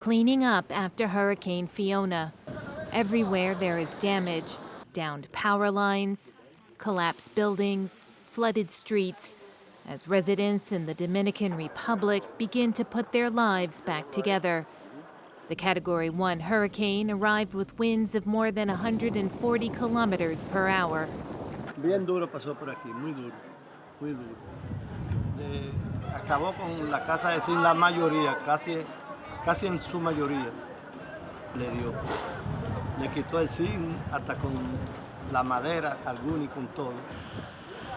Cleaning up after Hurricane Fiona. Everywhere there is damage, downed power lines, collapsed buildings, flooded streets, as residents in the Dominican Republic begin to put their lives back together. The Category 1 hurricane arrived with winds of more than 140 kilometers per hour. Bien duro pasó por aquí, muy duro, muy duro. Acabó con la casa de sin la mayoría, casi en su mayoría le dio. Le quitó el zinc hasta con la madera, alguna y con todo.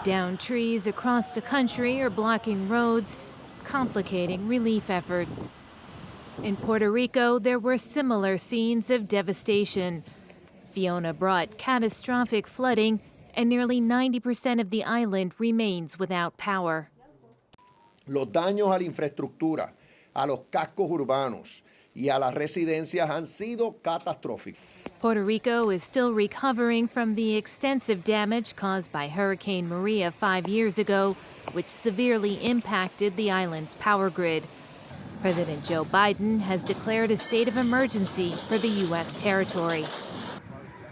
Downed trees across the country are blocking roads, complicating relief efforts. In Puerto Rico, there were similar scenes of devastation. Fiona brought catastrophic flooding, and nearly 90% of the island remains without power. Los daños a la infraestructura, a los cascos urbanos y a las residencias han sido catastróficos. Puerto Rico is still recovering from the extensive damage caused by Hurricane Maria 5 years ago, which severely impacted the island's power grid. President Joe Biden has declared a state of emergency for the U.S. territory.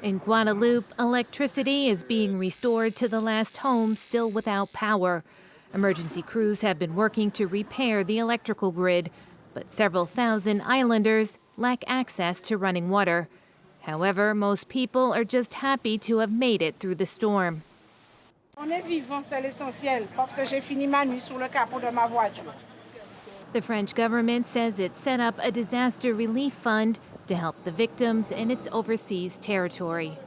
In Guadalupe, electricity is being restored to the last homes still without power. Emergency crews have been working to repair the electrical grid, but several thousand islanders lack access to running water. However, most people are just happy to have made it through the storm. On est vivant, c'est l'essentiel, parce que j'ai fini ma nuit sur le capot de ma voiture. The French government says it set up a disaster relief fund to help the victims in its overseas territory.